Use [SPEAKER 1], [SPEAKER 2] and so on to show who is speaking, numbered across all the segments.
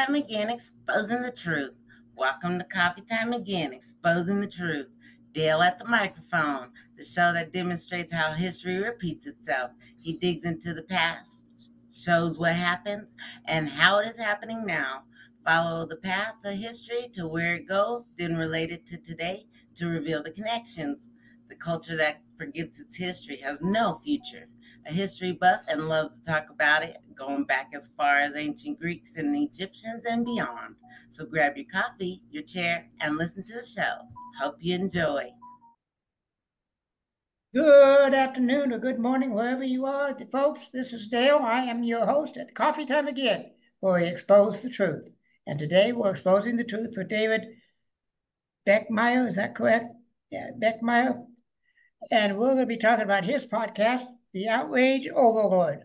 [SPEAKER 1] Time Again, exposing the truth. Welcome to Coffee Time Again, exposing the truth. Dale at the microphone, the show that demonstrates how history repeats itself. He digs into the past, shows what happens, and how it is happening now. Follow the path of history to where it goes, then relate it to today to reveal the connections. The culture that forgets its history has no future. A history buff and loves to talk about it, going back as far as ancient Greeks and Egyptians and beyond. So grab your coffee, your chair, and listen to the show. Hope you enjoy.
[SPEAKER 2] Good afternoon or good morning, wherever you are, folks. This is Dale. I am your host at Coffee Time Again, where we expose the truth. And today we're exposing the truth for David Beckmeyer. Is that correct? Yeah, Beckmeyer. And we're going to be talking about his podcast, The Outrage Overload,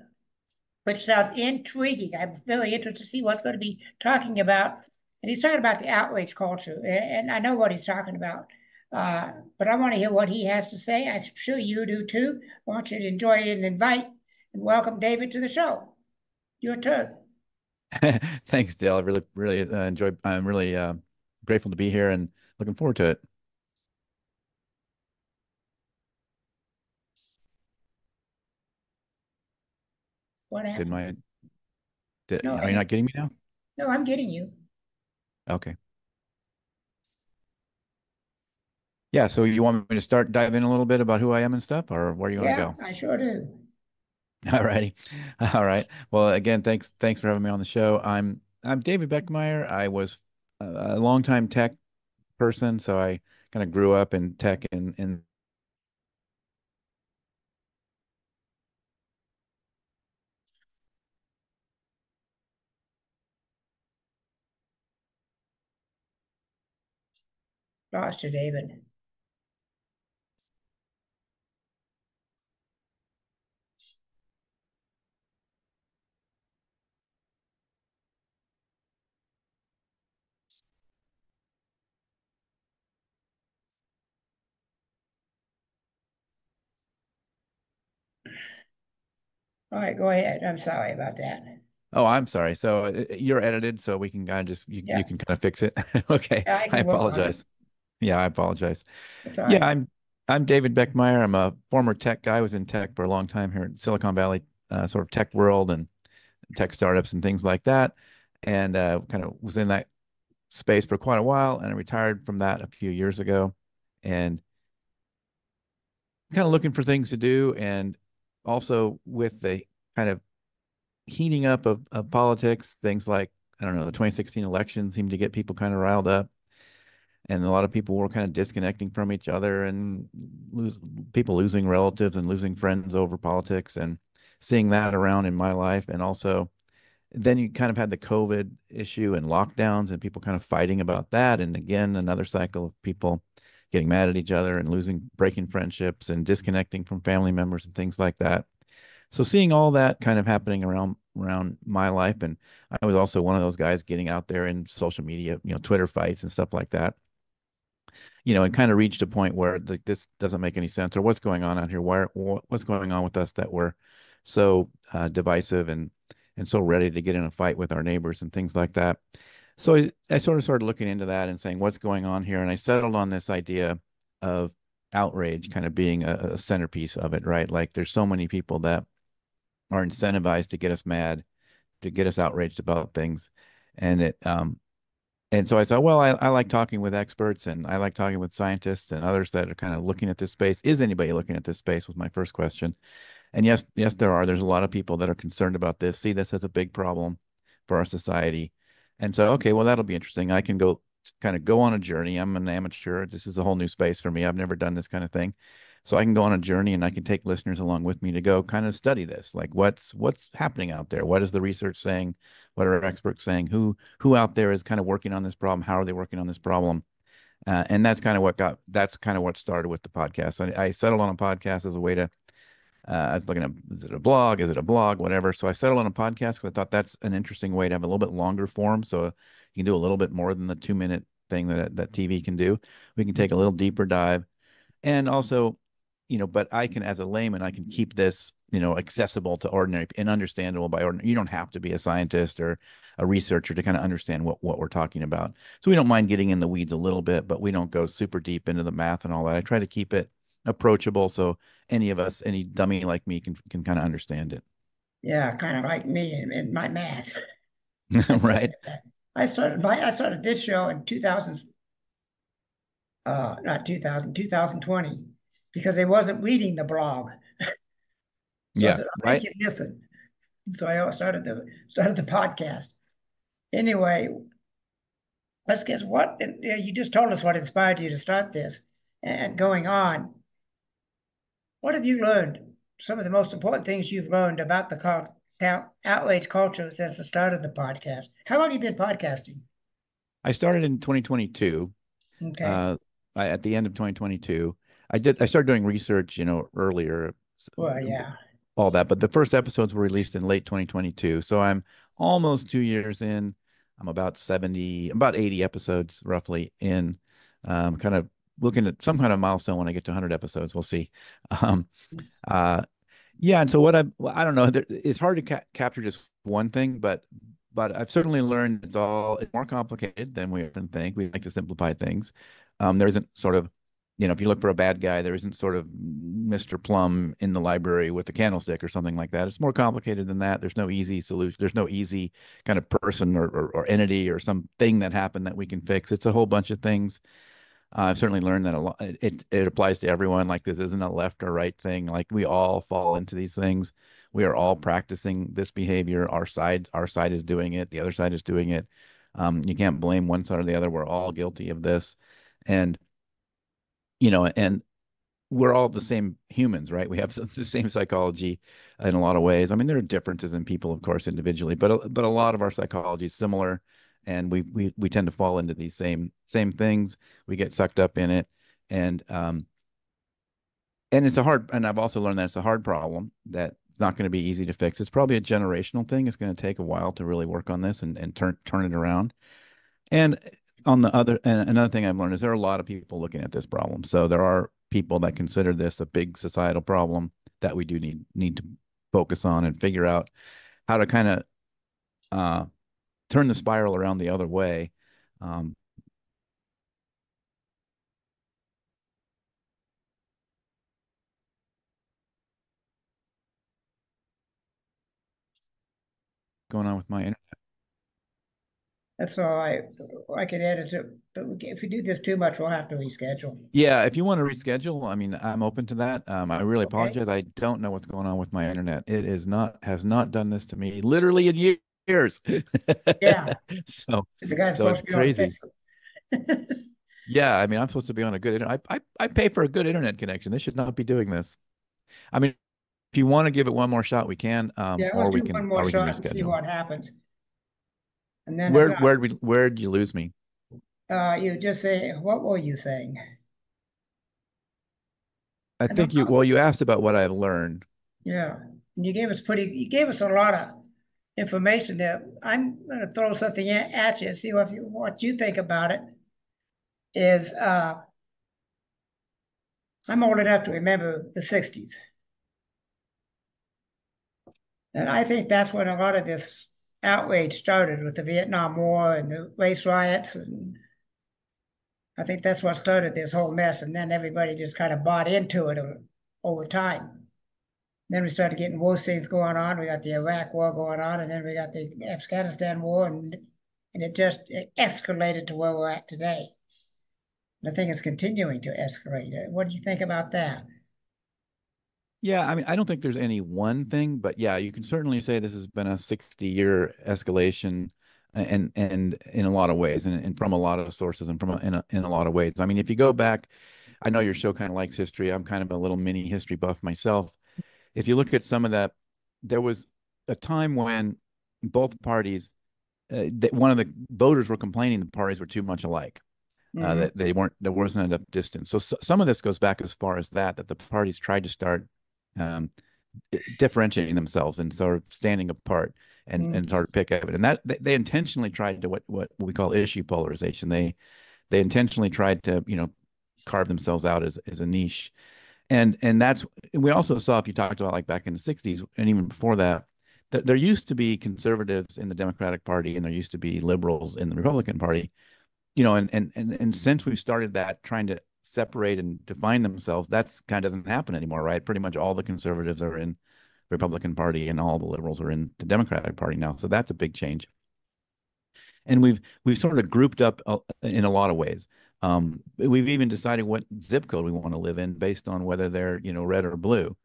[SPEAKER 2] which sounds intriguing. I'm very interested to see what's going to be talking about. And he's talking about the outrage culture, and I know what he's talking about. But I want to hear what he has to say. I'm sure you do too. I want you to enjoy it and invite and welcome David to the show. Your turn.
[SPEAKER 3] Thanks, Dale. I really enjoyed. I'm really grateful to be here and looking forward to it.
[SPEAKER 2] What
[SPEAKER 3] Did
[SPEAKER 2] happened?
[SPEAKER 3] my
[SPEAKER 2] No,
[SPEAKER 3] are you not getting me now?
[SPEAKER 2] no, I'm getting you.
[SPEAKER 3] Okay. Yeah. So you want me to start diving in a little bit about who I am and stuff, or where you want to
[SPEAKER 2] Yeah,
[SPEAKER 3] go?
[SPEAKER 2] I sure do.
[SPEAKER 3] All righty. All right. Well, again, thanks for having me on the show. I'm David Beckmeyer. I was a longtime tech person, so I kind of grew up in tech and
[SPEAKER 2] Lost you, David. All right, go ahead. I'm sorry about that.
[SPEAKER 3] Oh, I'm sorry. So you're edited, so we can kind of just you
[SPEAKER 2] Yeah,
[SPEAKER 3] can kind of fix it. Okay.
[SPEAKER 2] I
[SPEAKER 3] I
[SPEAKER 2] can work on it.
[SPEAKER 3] apologize. Yeah, I apologize.
[SPEAKER 2] It's all
[SPEAKER 3] Yeah,
[SPEAKER 2] right.
[SPEAKER 3] I'm David Beckmeyer. I'm a former tech guy. I was in tech for a long time here in Silicon Valley, sort of tech world and tech startups and things like that. And kind of was in that space for quite a while, and I retired from that a few years ago, and kind of looking for things to do, and also with the kind of heating up of politics, things like I don't know, the 2016 election seemed to get people kind of riled up, and a lot of people were kind of disconnecting from each other and people losing relatives and losing friends over politics, and seeing that around in my life. And also then you kind of had the COVID issue and lockdowns and people kind of fighting about that. And again, another cycle of people getting mad at each other and breaking friendships and disconnecting from family members and things like that. So seeing all that kind of happening around my life, and I was also one of those guys getting out there in social media, Twitter fights and stuff like that, and kind of reached a point where this doesn't make any sense, or what's going on out here? What's going on with us that we're so divisive and so ready to get in a fight with our neighbors and things like that. So I sort of started looking into that and saying, what's going on here? And I settled on this idea of outrage kind of being a centerpiece of it, right? Like there's so many people that are incentivized to get us mad, to get us outraged about things. And so I thought, well, I like talking with experts and I like talking with scientists and others that are kind of looking at this space. Is anybody looking at this space was my first question. And yes, there are. There's a lot of people that are concerned about this, see this as a big problem for our society. And so, okay, well, that'll be interesting. I can kind of go on a journey. I'm an amateur. This is a whole new space for me. I've never done this kind of thing. So I can go on a journey and I can take listeners along with me to go kind of study this. Like what's happening out there? What is the research saying? What are experts saying? Who out there is kind of working on this problem? How are they working on this problem? And that's kind of what started with the podcast. I settled on a podcast as a way to I was looking at, is it a blog? Is it a blog? Whatever. So I settled on a podcast because I thought that's an interesting way to have a little bit longer form. So you can do a little bit more than the 2 minute thing that TV can do. We can take a little deeper dive. And also, but I can, as a layman, I can keep this accessible to ordinary and understandable by ordinary. You don't have to be a scientist or a researcher to kind of understand what we're talking about. So we don't mind getting in the weeds a little bit, but we don't go super deep into the math and all that. I try to keep it approachable so any of us, any dummy like me, can kind of understand it.
[SPEAKER 2] Yeah, kind of like me in my math.
[SPEAKER 3] Right?
[SPEAKER 2] I started this show in 2000, not 2000, 2020, because I wasn't reading the blog. So I
[SPEAKER 3] Yeah,
[SPEAKER 2] said, I'll make
[SPEAKER 3] right.
[SPEAKER 2] you listen. So I started the podcast. Anyway, let's guess what you just told us what inspired you to start this and going on. What have you learned? Some of the most important things you've learned about the outrage culture since the start of the podcast. How long have you been podcasting?
[SPEAKER 3] I started in 2022.
[SPEAKER 2] Okay.
[SPEAKER 3] Uh, at the end of 2022, I started doing research, earlier,
[SPEAKER 2] Well, yeah.
[SPEAKER 3] all that, but the first episodes were released in late 2022. So I'm almost 2 years in. I'm about 80 episodes roughly in, kind of looking at some kind of milestone when I get to 100 episodes. We'll see. Um, uh, yeah, and so I don't know. It's hard to capture just one thing, but I've certainly learned it's more complicated than we often think. We like to simplify things. There isn't sort of, if you look for a bad guy, there isn't sort of Mr. Plum in the library with a candlestick or something like that. It's more complicated than that. There's no easy solution. There's no easy kind of person or entity or something that happened that we can fix. It's a whole bunch of things. I've certainly learned that a lot. It applies to everyone. Like this isn't a left or right thing. Like we all fall into these things. We are all practicing this behavior. Our side is doing it. The other side is doing it. You can't blame one side or the other. We're all guilty of this, and and we're all the same humans, right? We have the same psychology in a lot of ways. I mean, there are differences in people, of course, individually, but a lot of our psychology is similar, and we tend to fall into these same things. We get sucked up in it, and and I've also learned that it's a hard problem that it's not going to be easy to fix. It's probably a generational thing. It's going to take a while to really work on this and turn it around. And and another thing I've learned is there are a lot of people looking at this problem. So there are people that consider this a big societal problem that we do need to focus on and figure out how to kind of uh, turn the spiral around the other way. Um, Going on with my internet.
[SPEAKER 2] That's all I can edit it, but if we do this too much, we'll have to reschedule.
[SPEAKER 3] Yeah, if you want to reschedule, I mean, I'm open to that. I really
[SPEAKER 2] Okay.
[SPEAKER 3] apologize. I don't know what's going on with my internet. It has not done this to me literally in years.
[SPEAKER 2] Yeah.
[SPEAKER 3] So,
[SPEAKER 2] The guy's
[SPEAKER 3] so
[SPEAKER 2] supposed
[SPEAKER 3] it's
[SPEAKER 2] to be on
[SPEAKER 3] crazy.
[SPEAKER 2] Facebook.
[SPEAKER 3] Yeah, I mean, I'm supposed to be on a good internet. I pay for a good internet connection. They should not be doing this. I mean, if you want to give it one more shot, we can,
[SPEAKER 2] Yeah, let's
[SPEAKER 3] or we
[SPEAKER 2] do
[SPEAKER 3] can,
[SPEAKER 2] one more
[SPEAKER 3] or we can
[SPEAKER 2] shot and see
[SPEAKER 3] reschedule.
[SPEAKER 2] what happens. And then if not,
[SPEAKER 3] Where'd you lose me?
[SPEAKER 2] you just say, what were you saying?
[SPEAKER 3] I
[SPEAKER 2] I don't
[SPEAKER 3] think
[SPEAKER 2] know.
[SPEAKER 3] you asked about what I've learned.
[SPEAKER 2] Yeah. And you gave us a lot of information there. I'm going to throw something at you and see what you think about it. Is I'm old enough to remember the 60s. And I think that's when a lot of this outrage started with the Vietnam War and the race riots. And I think that's what started this whole mess. And then everybody just kind of bought into it over time. Then we started getting worse things going on. We got the Iraq War going on, and then we got the Afghanistan War, and it escalated to where we're at today. And I think it's continuing to escalate. What do you think about that?
[SPEAKER 3] Yeah, I mean, I don't think there's any one thing, but yeah, you can certainly say this has been a 60-year escalation, and in a lot of ways, and from a lot of sources, and in a lot of ways. I mean, if you go back, I know your show kind of likes history. I'm kind of a little mini history buff myself. If you look at some of that, there was a time when both parties, one of the voters were complaining the parties were too much alike.
[SPEAKER 2] Mm-hmm.
[SPEAKER 3] That they weren't, there wasn't enough distance. So some of this goes back as far as that the parties tried to start um, differentiating themselves and sort of standing apart and sort of pick at it. And that they intentionally tried to what we call issue polarization. They intentionally tried to carve themselves out as a niche. And that's, we also saw, if you talked about like back in the 60s and even before that, that there used to be conservatives in the Democratic Party and there used to be liberals in the Republican Party, and since we've started that, trying to separate and define themselves, that's kind of doesn't happen anymore, right? Pretty much all the conservatives are in Republican Party and all the liberals are in the Democratic Party now. So that's a big change. And we've sort of grouped up in a lot of ways. We've even decided what zip code we want to live in based on whether they're, red or blue.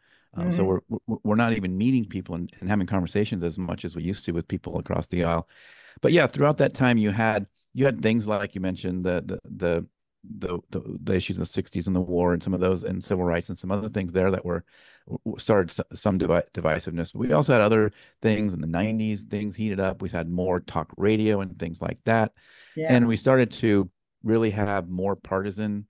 [SPEAKER 3] So
[SPEAKER 2] Hmm.
[SPEAKER 3] we're not even meeting people and having conversations as much as we used to with people across the aisle. But yeah, throughout that time, you had things like you mentioned, the issues in the 60s and the war and some of those and civil rights and some other things there that were started some divisiveness. But we also had other things in the 90s. Things heated up. We had more talk radio and things like that,
[SPEAKER 2] Yeah,
[SPEAKER 3] and we started to really have more partisan.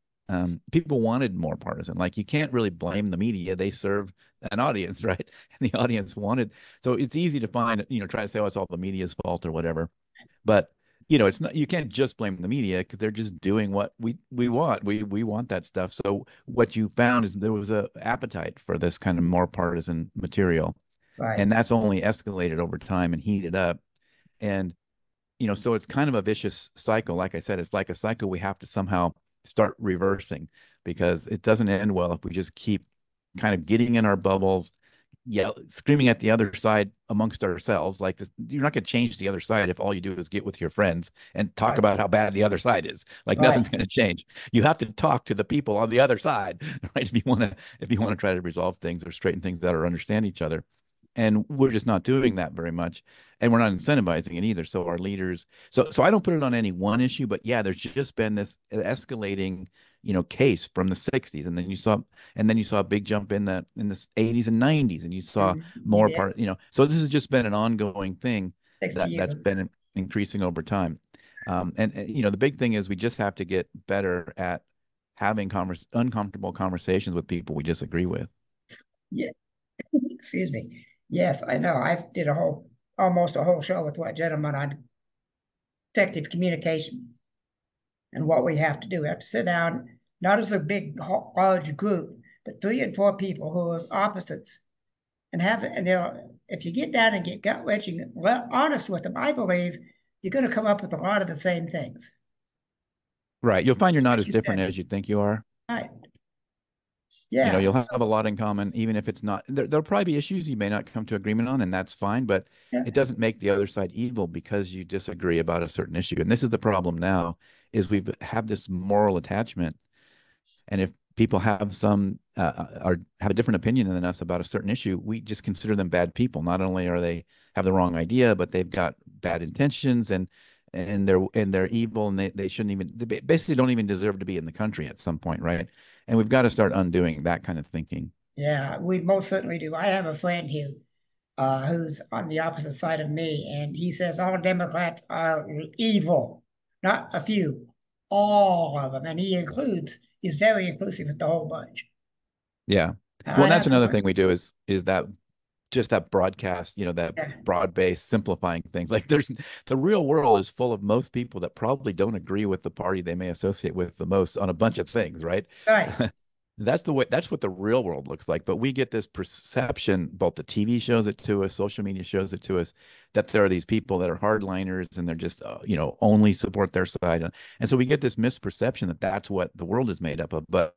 [SPEAKER 3] People wanted more partisan. Like, you can't really blame the media; they serve an audience, right? And the audience wanted. So it's easy to find, try to say, oh, it's all the media's fault or whatever. But it's not, you can't just blame the media because they're just doing what we want. We want that stuff. So what you found is there was a appetite for this kind of more partisan material,
[SPEAKER 2] right,
[SPEAKER 3] and that's only escalated over time and heated up. And so it's kind of a vicious cycle. Like I said, it's like a cycle we have to somehow start reversing, because it doesn't end well if we just keep kind of getting in our bubbles, screaming at the other side amongst ourselves. Like this, you're not going to change the other side if all you do is get with your friends and talk
[SPEAKER 2] right,
[SPEAKER 3] about how bad the other side is. Like,
[SPEAKER 2] right,
[SPEAKER 3] nothing's going to change. You have to talk to the people on the other side, right? If you want to try to resolve things or straighten things out or understand each other. And we're just not doing that very much, and we're not incentivizing it either. So our leaders, so I don't put it on any one issue, but yeah, there's just been this escalating, case from the 60s, and then you saw a big jump in the 80s and 90s, and you saw
[SPEAKER 2] mhm,
[SPEAKER 3] more
[SPEAKER 2] yeah,
[SPEAKER 3] so this has just been an ongoing thing
[SPEAKER 2] 60
[SPEAKER 3] that's
[SPEAKER 2] years.
[SPEAKER 3] been increasing over time. And the big thing is we just have to get better at having uncomfortable conversations with people we disagree with.
[SPEAKER 2] Yeah, excuse me. Yes, I know. I did almost a whole show with one gentleman on effective communication and what we have to do. We have to sit down, not as a big, large group, but 3 and 4 people who are opposites, and if you get down and get gut wrenching, honest with them, I believe you're going to come up with a lot of the same things.
[SPEAKER 3] Right. You'll find you're not
[SPEAKER 2] Like
[SPEAKER 3] as
[SPEAKER 2] you
[SPEAKER 3] different
[SPEAKER 2] said,
[SPEAKER 3] as you think you are.
[SPEAKER 2] right?
[SPEAKER 3] You know,
[SPEAKER 2] Yeah,
[SPEAKER 3] you'll
[SPEAKER 2] so,
[SPEAKER 3] have a lot in common, even if it's not, there'll probably be issues you may not come to agreement on, and that's fine, but
[SPEAKER 2] yeah,
[SPEAKER 3] it doesn't make the other side evil because you disagree about a certain issue. And this is the problem now, is we've have this moral attachment. And if people have or have a different opinion than us about a certain issue, we just consider them bad people. Not only are they have the wrong idea, but they've got bad intentions, and they're evil, and they shouldn't even, they basically don't even deserve to be in the country at some point, right? And we've got to start undoing that kind of thinking.
[SPEAKER 2] yeah, we most certainly do. I have a friend here who's on the opposite side of me, and he says all Democrats are evil, not a few, all of them, and he's very inclusive with the whole bunch.
[SPEAKER 3] Yeah. Well,
[SPEAKER 2] I
[SPEAKER 3] and that's
[SPEAKER 2] have to
[SPEAKER 3] another
[SPEAKER 2] work.
[SPEAKER 3] thing we do is that just that broadcast, that
[SPEAKER 2] Yeah,
[SPEAKER 3] broad-based simplifying things. Like, the real world is full of most people that probably don't agree with the party they may associate with the most on a bunch of things, right?
[SPEAKER 2] right,
[SPEAKER 3] That's what the real world looks like. But we get this perception, both the TV shows it to us, social media shows it to us, that there are these people that are hardliners and they're just, only support their side. And so we get this misperception that that's what the world is made up of. But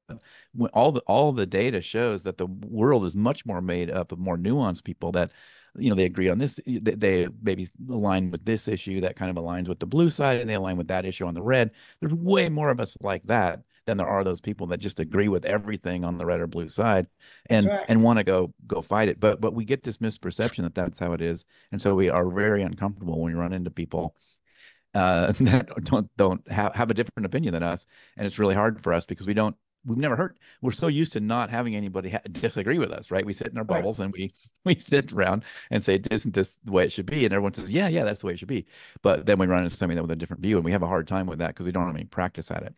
[SPEAKER 3] when all the data shows that the world is much more made up of more nuanced people that, they agree on this, they maybe align with this issue that kind of aligns with the blue side, and they align with that issue on the red. There's way more of us like that than there are those people that just agree with everything on the red or blue side,
[SPEAKER 2] that's
[SPEAKER 3] and
[SPEAKER 2] right.
[SPEAKER 3] and want to go fight it. But we get this misperception that that's how it is, and so we are very uncomfortable when we run into people that don't have a different opinion than us, and it's really hard for us because we've never heard. We're so used to not having anybody disagree with us, right? We sit in our
[SPEAKER 2] Right.
[SPEAKER 3] bubbles and we sit around and say, "Isn't this the way it should be?" And everyone says, "Yeah, yeah, that's the way it should be." But then we run into somebody with a different view, and we have a hard time with that because we don't have any practice at it.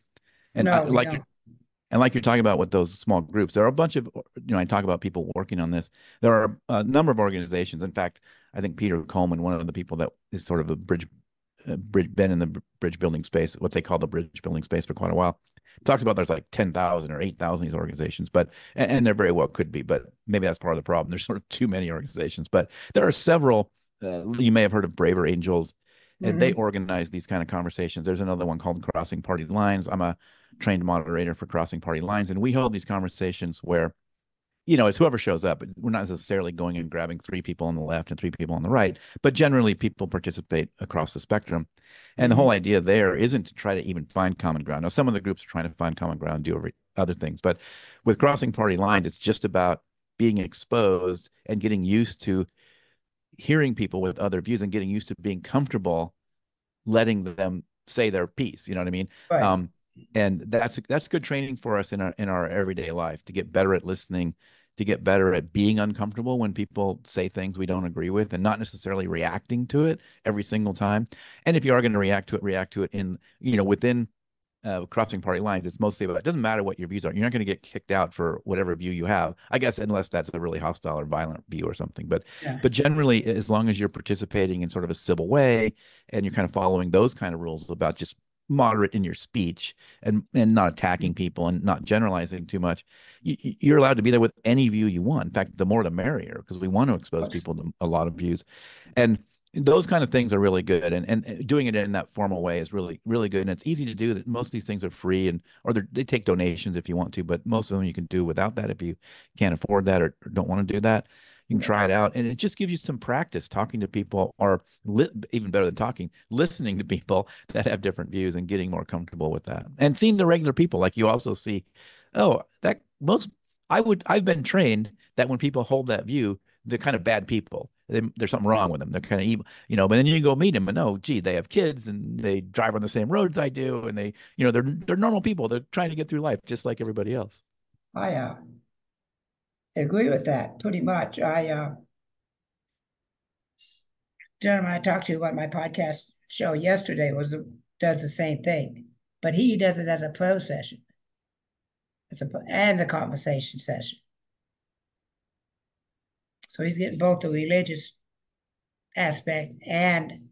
[SPEAKER 3] And
[SPEAKER 2] No, we
[SPEAKER 3] like
[SPEAKER 2] don't.
[SPEAKER 3] you're talking about with those small groups, there are a bunch of, I talk about people working on this. There are a number of organizations. In fact, I think Peter Coleman, one of the people that is sort of a bridge, been in the bridge building space, what they call the bridge building space for quite a while. talks about there's like 10,000 or 8,000 these organizations, but and there very well could be, but maybe that's part of the problem. There's sort of too many organizations, but there are several. You may have heard of Braver Angels, and they
[SPEAKER 2] Mm-hmm.
[SPEAKER 3] organize these kind of conversations. There's another one called Crossing Party Lines. I'm a trained moderator for Crossing Party Lines, and we hold these conversations where it's whoever shows up. We're not necessarily going and grabbing three people on the left and three people on the right, but generally people participate across the spectrum. And the
[SPEAKER 2] Mm-hmm.
[SPEAKER 3] whole idea there isn't to try to even find common ground. Now, some of the groups are trying to find common ground, do other things, but with Crossing Party Lines, it's just about being exposed and getting used to hearing people with other views and getting used to being comfortable letting them say their piece. You know what I mean?
[SPEAKER 2] Right.
[SPEAKER 3] And that's good training for us in our everyday life to get better at listening, to get better at being uncomfortable when people say things we don't agree with, and not necessarily reacting to it every single time. And if you are going to react to it in within crossing party lines. It's mostly about, it doesn't matter what your views are. You're not going to get kicked out for whatever view you have, I guess, unless that's a really hostile or violent view or something.
[SPEAKER 2] Yeah.
[SPEAKER 3] But generally, as long as you're participating in sort of a civil way and you're kind of following those kind of rules about just moderate in your speech and not attacking people and not generalizing too much, you're allowed to be there with any view you want. In fact, the more the merrier, because we want to expose people to a lot of views. And those kind of things are really good, and doing it in that formal way is really really good, and it's easy to do. That most of these things are free, and or they take donations if you want to, but most of them you can do without that if you can't afford that or don't want to do that. You can try it out, and it just gives you some practice talking to people, or even better than talking, listening to people that have different views and getting more comfortable with that, and seeing the regular people. Like you also see, oh, that most I've been trained that when people hold that view, they're kind of bad people. There's something wrong with them. They're kind of evil, but then you go meet them and, oh, gee, they have kids and they drive on the same roads I do. And they're normal people. They're trying to get through life just like everybody else.
[SPEAKER 2] I agree with that pretty much. Gentleman I talked to on my podcast show yesterday does the same thing, but he does it as a pro session, and the conversation session. So he's getting both the religious aspect and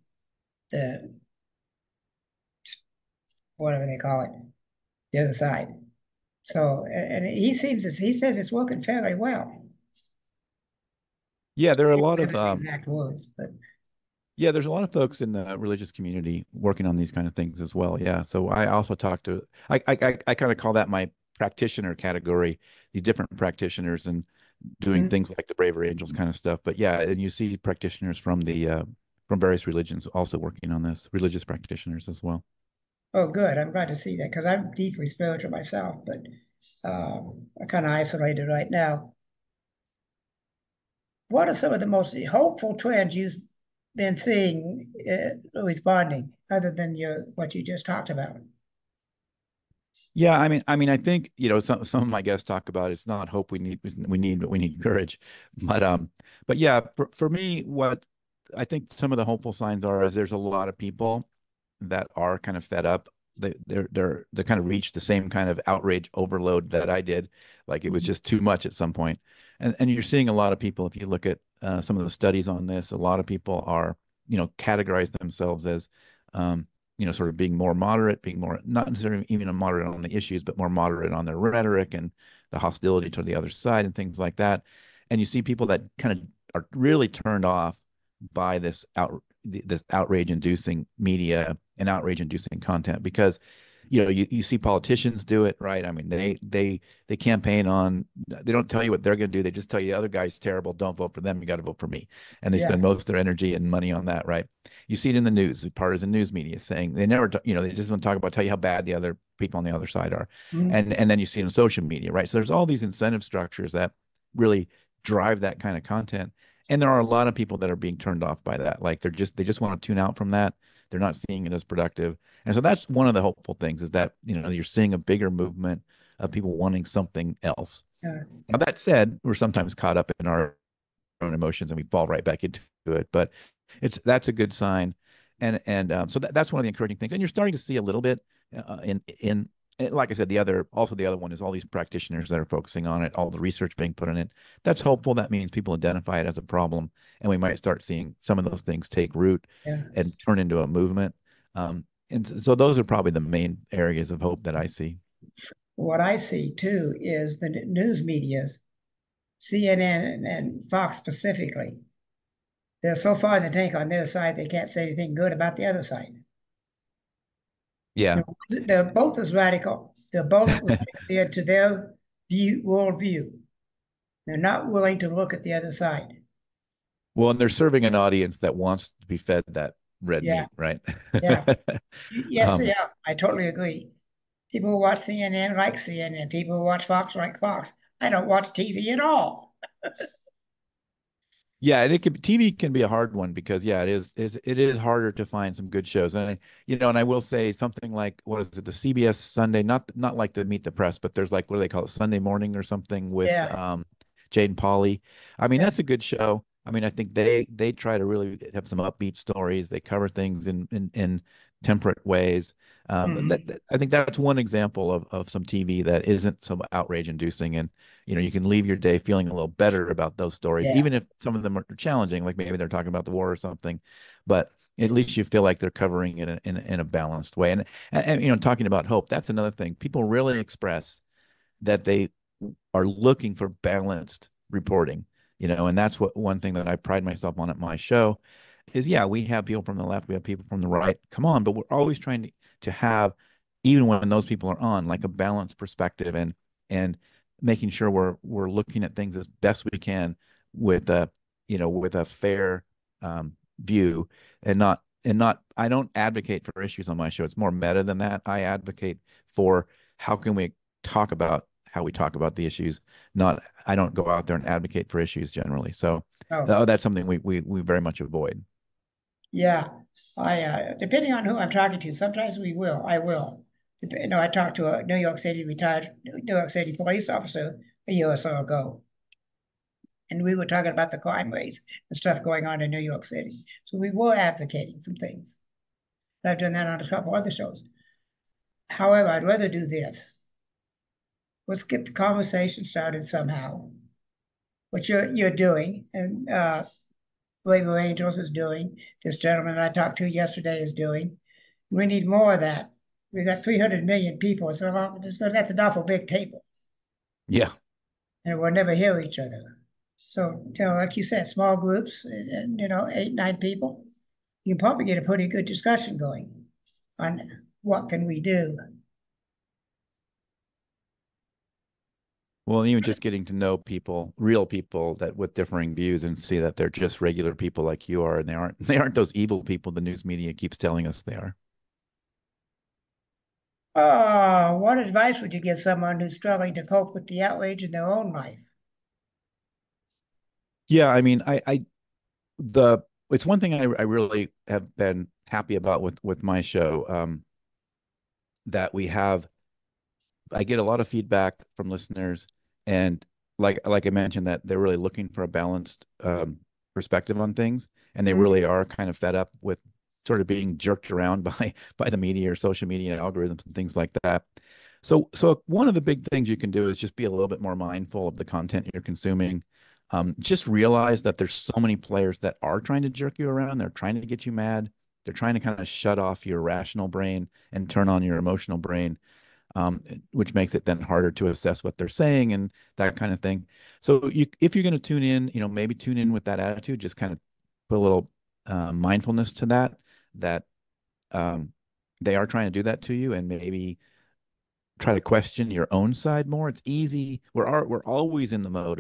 [SPEAKER 2] the whatever they call it, the other side. So, and he says it's working fairly well.
[SPEAKER 3] Yeah, there are a lot of
[SPEAKER 2] His exact words, but
[SPEAKER 3] yeah, there's a lot of folks in the religious community working on these kind of things as well. Yeah. So I also talk to, I kind of call that my practitioner category, these different practitioners and doing things like the Braver Angels kind of stuff. But yeah, and you see practitioners from various religions also working on this, religious practitioners as well.
[SPEAKER 2] oh, good. I'm glad to see that because I'm deeply spiritual myself, but I'm kind of isolated right now. What are some of the most hopeful trends you've been seeing responding, other than what you just talked about?
[SPEAKER 3] Yeah, I think some of my guests talk about it's not hope but we need courage. But yeah, for me, what I think some of the hopeful signs are is there's a lot of people that are kind of fed up. They kind of reached the same kind of outrage overload that I did. Like it was just too much at some point, and you're seeing a lot of people. If you look at some of the studies on this, a lot of people are categorize themselves as sort of being more moderate, being more not necessarily even moderate on the issues, but more moderate on their rhetoric and the hostility to the other side and things like that. And you see people that kind of are really turned off by this outrage inducing media and outrage inducing content because you see politicians do it, right? I mean, they campaign on, they don't tell you what they're going to do. They just tell you the other guy's terrible. Don't vote for them. You got to vote for me. And they
[SPEAKER 2] Yeah.
[SPEAKER 3] spend most of their energy and money on that, right? You see it in the news, the partisan news media saying they never, they just want to talk about, tell you how bad the other people on the other side are.
[SPEAKER 2] Mm-hmm.
[SPEAKER 3] And then you see it in social media, right? So there's all these incentive structures that really drive that kind of content. And there are a lot of people that are being turned off by that. Like they just want to tune out from that. They're not seeing it as productive. And so that's one of the hopeful things is that, you're seeing a bigger movement of people wanting something else.
[SPEAKER 2] Yeah.
[SPEAKER 3] Now, that said, we're sometimes caught up in our own emotions and we fall right back into it, but that's a good sign. So that's one of the encouraging things. And you're starting to see a little bit in like I said, the other one is all these practitioners that are focusing on it, all the research being put on it. That's hopeful. That means people identify it as a problem, and we might start seeing some of those things take root
[SPEAKER 2] Yeah.
[SPEAKER 3] and turn into a movement. And so those are probably the main areas of hope that I see.
[SPEAKER 2] What I see too is the news media's, CNN and Fox specifically, they're so far in the tank on their side they can't say anything good about the other side.
[SPEAKER 3] Yeah.
[SPEAKER 2] They're both as radical. They're both radical to their worldview. They're not willing to look at the other side.
[SPEAKER 3] Well, and they're serving an audience that wants to be fed that red
[SPEAKER 2] Yeah,
[SPEAKER 3] meat, right?
[SPEAKER 2] yeah. Yes,
[SPEAKER 3] um,
[SPEAKER 2] yeah. I totally agree. People who watch CNN like CNN. People who watch Fox like Fox. I don't watch TV at all.
[SPEAKER 3] Yeah, and TV can be a hard one because yeah, it is harder to find some good shows. And and I will say something like what is it, the CBS Sunday, not like the Meet the Press, but there's like what do they call it, Sunday Morning or something with
[SPEAKER 2] Yeah,
[SPEAKER 3] Jade and Polly. I mean,
[SPEAKER 2] yeah.
[SPEAKER 3] that's a good show. I mean, I think they try to really have some upbeat stories. They cover things in temperate ways. I think that's one example of some TV that isn't so outrage inducing, and you can leave your day feeling a little better about those stories,
[SPEAKER 2] Yeah.
[SPEAKER 3] even if some of them are challenging, like maybe they're talking about the war or something, but at least you feel like they're covering it in a balanced way. And talking about hope, that's another thing. People really express that they are looking for balanced reporting, and that's what one thing that I pride myself on at my show is, yeah, we have people from the left, we have people from the right. Come on, but we're always trying to have, even when those people are on, like a balanced perspective and making sure we're looking at things as best we can with a fair view and not I don't advocate for issues on my show. It's more meta than that. I advocate for how can we talk about how we talk about the issues, not I don't go out there and advocate for issues generally. So
[SPEAKER 2] Oh,
[SPEAKER 3] that's something we very much avoid.
[SPEAKER 2] yeah. I depending on who I'm talking to, sometimes I will. I talked to a New York City retired New York City police officer a year or so ago, and we were talking about the crime rates and stuff going on in New York City. So we were advocating some things. I've done that on a couple other shows. However, I'd rather do this. Let's get the conversation started somehow, which you're doing, and Labor Angels is doing. This gentleman I talked to yesterday is doing. We need more of that. We got 300 million people. It's that's enough for a big table,
[SPEAKER 3] Yeah.
[SPEAKER 2] and we'll never hear each other. So, like you said, small groups, and 8, 9 people, you can probably get a pretty good discussion going on what can we do.
[SPEAKER 3] Well, even just getting to know people, real people that with differing views and see that they're just regular people like you are, and they aren't those evil people the news media keeps telling us they are.
[SPEAKER 2] What advice would you give someone who's struggling to cope with the outrage in their own life?
[SPEAKER 3] Yeah, I mean, the it's one thing I really have been happy about with my show, that we have I get a lot of feedback from listeners, and like I mentioned, that they're really looking for a balanced perspective on things, and they really are kind of fed up with sort of being jerked around by the media or social media algorithms and things like that. So one of the big things you can do is just be a little bit more mindful of the content you're consuming. Just realize that there's so many players that are trying to jerk you around. They're trying to get you mad. They're trying to kind of shut off your rational brain and turn on your emotional brain, which makes it then harder to assess what they're saying and that kind of thing. So if you're going to tune in, maybe tune in with that attitude, just kind of put a little mindfulness to that um, they are trying to do that to you, and maybe try to question your own side more. It's easy. We're always in the mode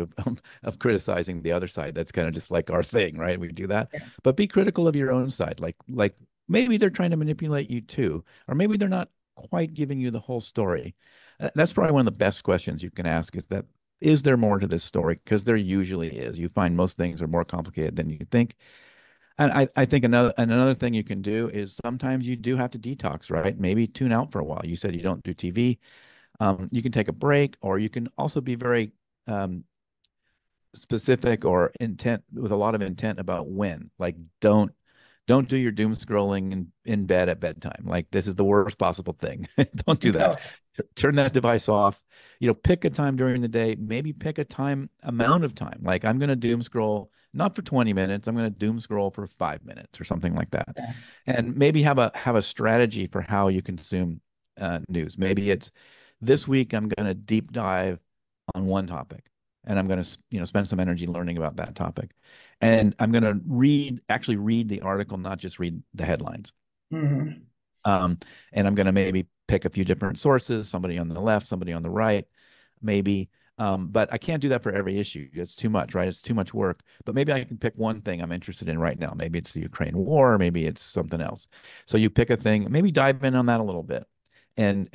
[SPEAKER 3] of criticizing the other side. That's kind of just like our thing, right? We do that.
[SPEAKER 2] Yeah.
[SPEAKER 3] But be critical of your own side. Like maybe they're trying to manipulate you too, or maybe they're not quite giving you the whole story. That's probably one of the best questions you can ask, is there more to this story? Because there usually is. You find most things are more complicated than you think. And I think another thing you can do is sometimes you do have to detox, right? Maybe tune out for a while. You said you don't do TV. You can take a break, or you can also be very specific or intent, with a lot of intent about when. Like, don't do your doom scrolling in bed at bedtime. Like, this is the worst possible thing. Don't do that.
[SPEAKER 2] No,
[SPEAKER 3] Turn that device off. Pick a time during the day. Maybe pick a amount of time. Like, I'm going to doom scroll not for 20 minutes. I'm going to doom scroll for 5 minutes or something like that.
[SPEAKER 2] yeah.
[SPEAKER 3] And maybe have a strategy for how you consume news. Maybe it's this week I'm going to deep dive on one topic, and I'm going to spend some energy learning about that topic, and I'm going to actually read the article, not just read the headlines.
[SPEAKER 2] Mm-hmm.
[SPEAKER 3] And I'm going to maybe pick a few different sources, somebody on the left, somebody on the right, maybe. But I can't do that for every issue. It's too much, right? It's too much work. But maybe I can pick one thing I'm interested in right now. Maybe it's the Ukraine war, maybe it's something else. So you pick a thing, maybe dive in on that a little bit. And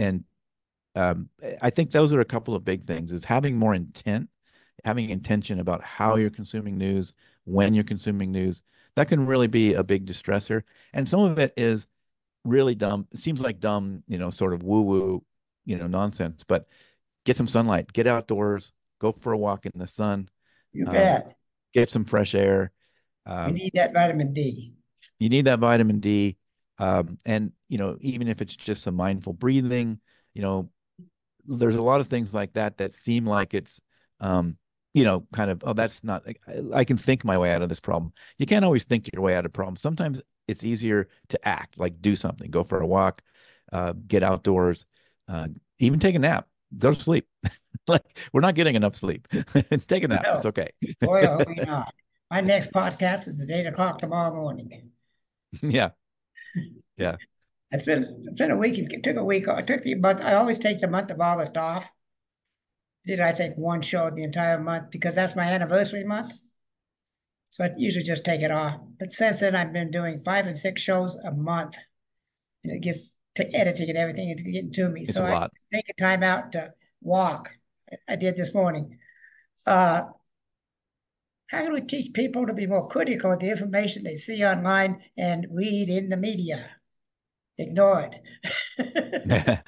[SPEAKER 3] I think those are a couple of big things: is having more intent, having intention about how you're consuming news, when you're consuming news. That can really be a big distressor. And some of it is really dumb. It seems like dumb, sort of woo-woo, nonsense. But get some sunlight, get outdoors, go for a walk in the sun,
[SPEAKER 2] You
[SPEAKER 3] um,
[SPEAKER 2] bet.
[SPEAKER 3] get some fresh air.
[SPEAKER 2] You
[SPEAKER 3] Um,
[SPEAKER 2] need that vitamin D.
[SPEAKER 3] you need that vitamin D. And, even if it's just some mindful breathing, you know, there's a lot of things like that that seem like it's, kind of, oh, that's not, I can think my way out of this problem. You can't always think your way out of problems. Sometimes it's easier to act, like do something, go for a walk, get outdoors, uh, even take a nap, go to sleep. Like, we're not getting enough sleep. Take a nap. It's
[SPEAKER 2] No,
[SPEAKER 3] okay.
[SPEAKER 2] boy, I hope you're not. My next podcast is at 8 o'clock tomorrow morning.
[SPEAKER 3] Yeah. Yeah.
[SPEAKER 2] It's been a week. It took a week. I took the month. I always take the month of August off. Did I think one show the entire month because that's my anniversary month? So I usually just take it off. But since then, I've been doing 5 and 6 shows a month, and it gets to editing and everything. It's getting to me.
[SPEAKER 3] It's
[SPEAKER 2] So
[SPEAKER 3] a
[SPEAKER 2] I
[SPEAKER 3] lot.
[SPEAKER 2] take a time out to walk. I did this morning. Uh, how do we teach people to be more critical of the information they see online and read in the media? Ignore it.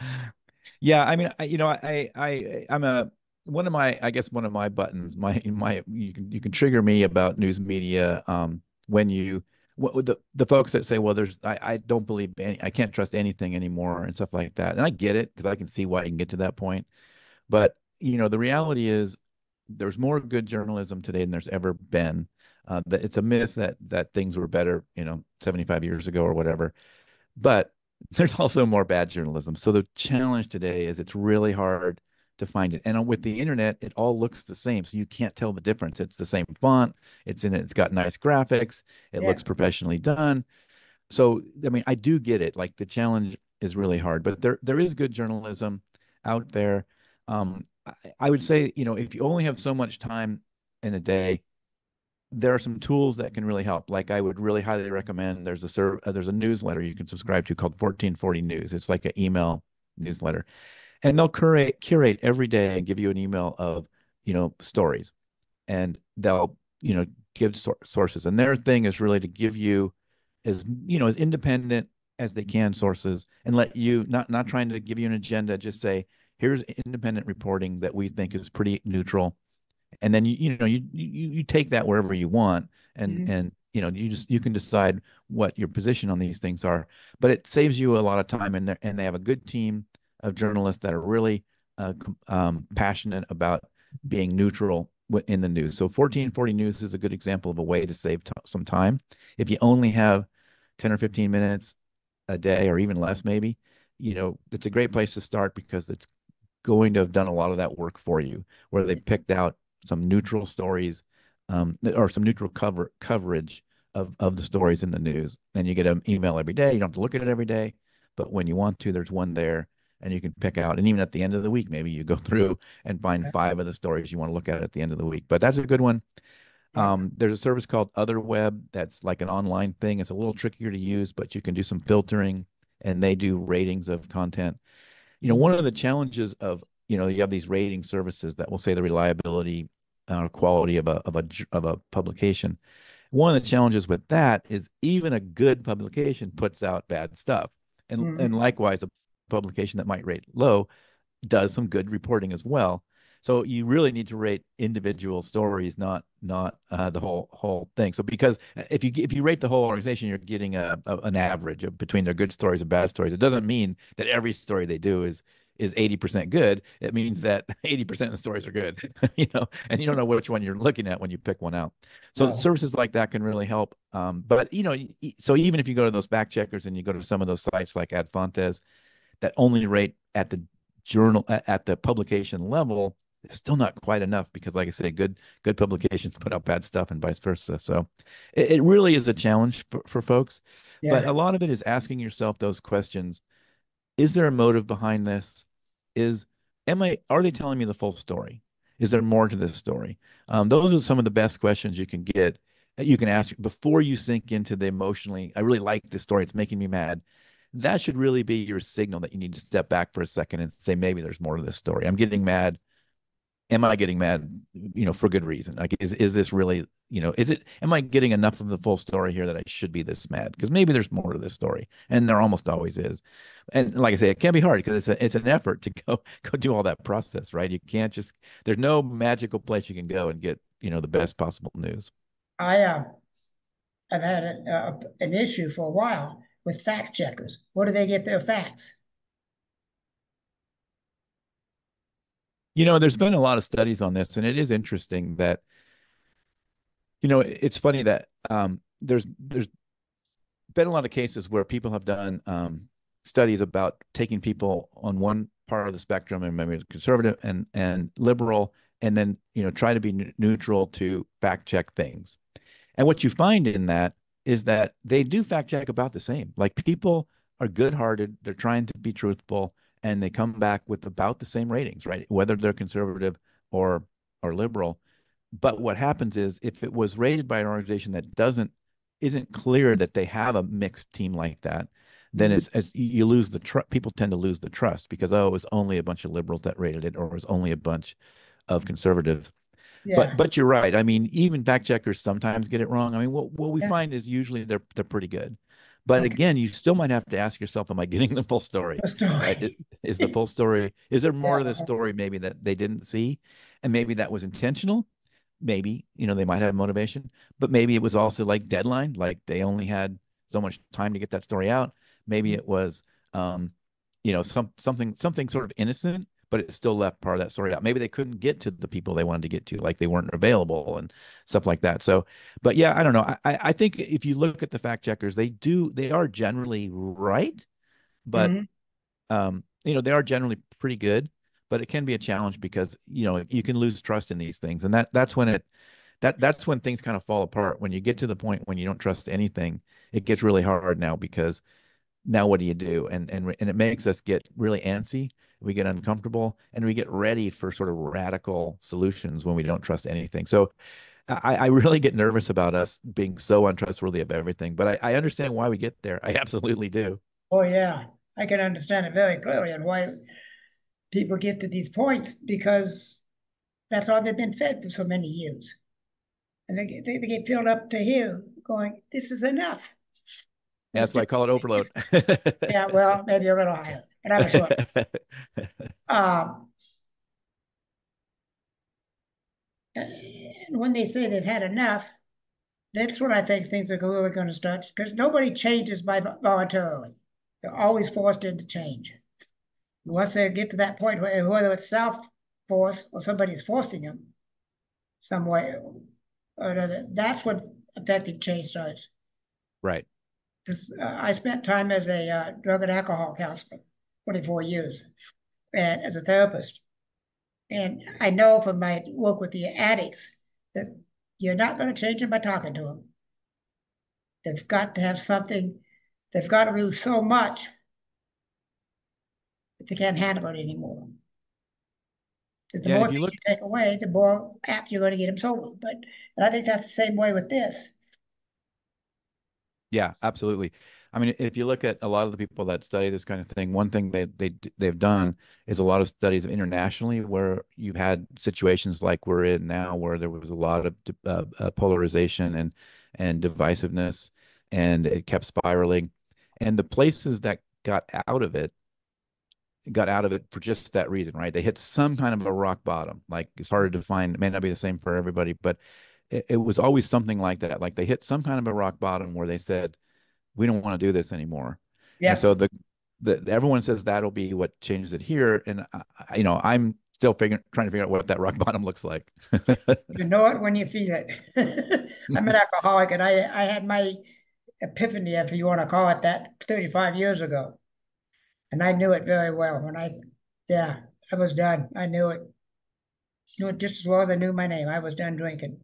[SPEAKER 3] Yeah, I mean, I'm a one of my, I guess one of my buttons, you can trigger me about news media, when you what the folks that say, well, I don't believe I can't trust anything anymore and stuff like that. And I get it, because I can see why you can get to that point. But, the reality is there's more good journalism today than there's ever been. That it's a myth that things were better, 75 years ago or whatever. But there's also more bad journalism. So the challenge today is it's really hard to find it. And with the internet, it all looks the same. So you can't tell the difference. It's the same font. It's got nice graphics. It
[SPEAKER 2] Yeah.
[SPEAKER 3] looks professionally done. So, I mean, I do get it. Like, the challenge is really hard, but there is good journalism out there. I would say, if you only have so much time in a day, there are some tools that can really help. Like, I would really highly recommend, there's a newsletter you can subscribe to called 1440 News. It's like an email newsletter, and they'll curate every day and give you an email of, stories, and they'll, give sources. And their thing is really to give you as independent as they can sources, and let you, not trying to give you an agenda, just say, here's independent reporting that we think is pretty neutral. And then you take that wherever you want, and
[SPEAKER 2] Mhm.
[SPEAKER 3] and you can decide what your position on these things are. But it saves you a lot of time, and they have a good team of journalists that are really passionate about being neutral in the news. So 1440 News is a good example of a way to save some time. If you only have 10 or 15 minutes a day, or even less, maybe, it's a great place to start, because it's going to have done a lot of that work for you, where they picked out some neutral stories, or some neutral coverage of the stories in the news. And you get an email every day. You don't have to look at it every day, but when you want to, there's one there, and you can pick out. And even at the end of the week, maybe you go through and find 5 of the stories you want to look at the end of the week. But that's a good one.
[SPEAKER 2] Yeah.
[SPEAKER 3] There's a service called OtherWeb that's like an online thing. It's a little trickier to use, but you can do some filtering, and they do ratings of content. One of the challenges of, you have these rating services that will say the reliability, quality of a publication. One of the challenges with that is, even a good publication puts out bad stuff, and
[SPEAKER 2] Mhm.
[SPEAKER 3] likewise, a publication that might rate low does some good reporting as well. So you really need to rate individual stories, not the whole thing. So, because if you rate the whole organization, you're getting an average of between their good stories and bad stories. It doesn't mean that every story they do is 80% good. It means that 80% of the stories are good, and you don't know which one you're looking at when you pick one out. So
[SPEAKER 2] No.
[SPEAKER 3] services like that can really help. But, so even if you go to those fact checkers and you go to some of those sites like Ad Fontes that only rate at the journal at the publication level, it's still not quite enough because, like I say, good publications put out bad stuff and vice versa. So it really is a challenge for folks. But
[SPEAKER 2] Yeah.
[SPEAKER 3] a lot of it is asking yourself those questions. Is there a motive behind this? Is are they telling me the full story? Is there more to this story? Those are some of the best questions you can get, you can ask before you sink into the emotionally, I really like this story, it's making me mad. That should really be your signal that you need to step back for a second and say, maybe there's more to this story. I'm getting mad. Am I getting mad, for good reason? Like, is this really, am I getting enough of the full story here that I should be this mad? Because maybe there's more to this story, and there almost always is. And like I say, it can be hard because it's an effort to go do all that process, right? You can't just, there's no magical place you can go and get, the best possible news.
[SPEAKER 2] I I've had an issue for a while with fact checkers. Where do they get their facts?
[SPEAKER 3] There's been a lot of studies on this, and it is interesting that, it's funny that there's been a lot of cases where people have done studies about taking people on one part of the spectrum and maybe conservative and liberal, and then try to be neutral to fact check things. And what you find in that is that they do fact check about the same. Like, people are good-hearted, they're trying to be truthful, and they come back with about the same ratings, right? Whether they're conservative or liberal. But what happens is, if it was rated by an organization that isn't clear that they have a mixed team like that, then it's as you lose the trust. People tend to lose the trust because, oh, it was only a bunch of liberals that rated it, or it was only a bunch of conservatives.
[SPEAKER 2] Yeah.
[SPEAKER 3] But you're right. I mean, even fact checkers sometimes get it wrong. I mean, what we
[SPEAKER 2] Yeah.
[SPEAKER 3] find is usually they're pretty good. But
[SPEAKER 2] Okay.
[SPEAKER 3] again, you still might have to ask yourself, am I getting the full story?
[SPEAKER 2] A
[SPEAKER 3] Right?
[SPEAKER 2] story.
[SPEAKER 3] Is the full story, is there more to the
[SPEAKER 2] Yeah.
[SPEAKER 3] story maybe that they didn't see? And maybe that was intentional. Maybe, they might have motivation, but maybe it was also like deadline, like they only had so much time to get that story out. Maybe it was something sort of innocent, but it still left part of that story out. Maybe they couldn't get to the people they wanted to get to, like they weren't available and stuff like that. So, but yeah, I don't know. I think if you look at the fact checkers, they are generally right, but
[SPEAKER 2] Mhm.
[SPEAKER 3] they are generally pretty good, but it can be a challenge because, you can lose trust in these things. And that's when things kind of fall apart. When you get to the point when you don't trust anything, it gets really hard now, because now what do you do? And it makes us get really antsy. We get uncomfortable, and we get ready for sort of radical solutions when we don't trust anything. So I really get nervous about us being so untrustworthy of everything, but I understand why we get there. I absolutely do.
[SPEAKER 2] Oh yeah, I can understand it very clearly and why people get to these points because that's all they've been fed for so many years, and they get filled up to here, going, "This is enough."
[SPEAKER 3] That's why I call it overload.
[SPEAKER 2] Yeah, well, maybe a little higher, but I'm a short. Um, and when they say they've had enough, that's when I think things are really going to start because nobody changes by voluntarily. They're always forced into change. Once they get to that point, where, whether it's self-force or somebody is forcing them some way or another, that's when effective change starts.
[SPEAKER 3] Right.
[SPEAKER 2] Because I spent time as a drug and alcohol counselor, 24 years, and as a therapist. And I know from my work with the addicts that you're not going to change them by talking to them. They've got to have something, they've got to lose so much that they can't handle it anymore. Because the
[SPEAKER 3] Yeah,
[SPEAKER 2] more
[SPEAKER 3] if you
[SPEAKER 2] things
[SPEAKER 3] look
[SPEAKER 2] you take away, the more apt you're going to get them sober. But and I think that's the same way with this.
[SPEAKER 3] Yeah, absolutely. I mean, if you look at a lot of the people that study this kind of thing, one thing they've done is a lot of studies internationally where you had situations like we're in now, where there was a lot of polarization and divisiveness, and it kept spiraling. And the places that got out of it for just that reason, right? They hit some kind of a rock bottom. Like, it's harder to find. It may not be the same for everybody, but it was always something like that. Like, they hit some kind of a rock bottom where they said, we don't want to do this anymore. And
[SPEAKER 2] Yep.
[SPEAKER 3] so everyone says that'll be what changes it here. And I'm still trying to figure out what that rock bottom looks like.
[SPEAKER 2] You know it when you feel it. I'm an alcoholic, and I had my epiphany, if you want to call it that, 35 years ago. And I knew it very well when I Yeah, I was done. I knew it. Knew it just as well as I knew my name. I was done drinking.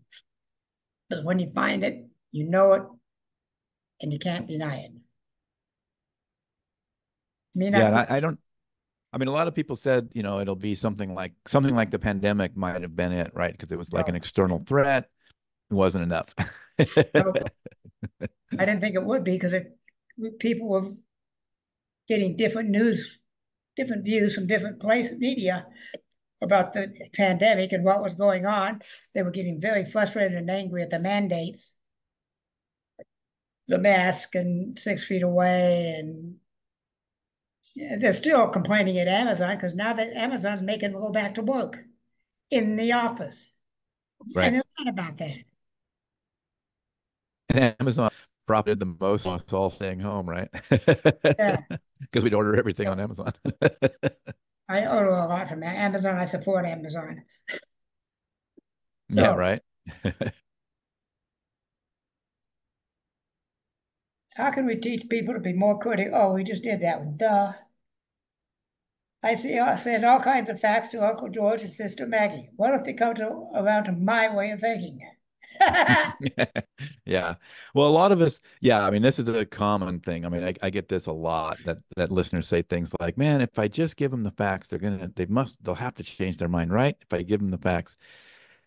[SPEAKER 2] But when you find it, you know it, and you can't deny it. Me
[SPEAKER 3] Yeah,
[SPEAKER 2] not.
[SPEAKER 3] and I don't. I mean, a lot of people said, it'll be something like the pandemic might have been it, right? Because it was like an
[SPEAKER 2] No,
[SPEAKER 3] external threat. It wasn't enough.
[SPEAKER 2] no, I didn't think it would be because people were getting different news, different views from different place media about the pandemic and what was going on. They were getting very frustrated and angry at the mandates, the mask and 6 feet away, and they're still complaining at Amazon because now that Amazon's making them go back to work in the office, and
[SPEAKER 3] Right.
[SPEAKER 2] they're mad about that.
[SPEAKER 3] And Amazon profited the most of us all staying home, right?
[SPEAKER 2] Yeah,
[SPEAKER 3] Because we'd order everything on Amazon.
[SPEAKER 2] I order a lot from Amazon. I support Amazon.
[SPEAKER 3] Yeah,
[SPEAKER 2] So
[SPEAKER 3] right.
[SPEAKER 2] how can we teach people to be more critical? Oh, we just did that one. Duh. I said all kinds of facts to Uncle George and Sister Maggie. Why don't they come around to my way of thinking?
[SPEAKER 3] Yeah. Well, a lot of us, yeah, I mean, this is a common thing. I mean, I get this a lot that listeners say things like, man, if I just give them the facts, they'll have to change their mind, right? If I give them the facts,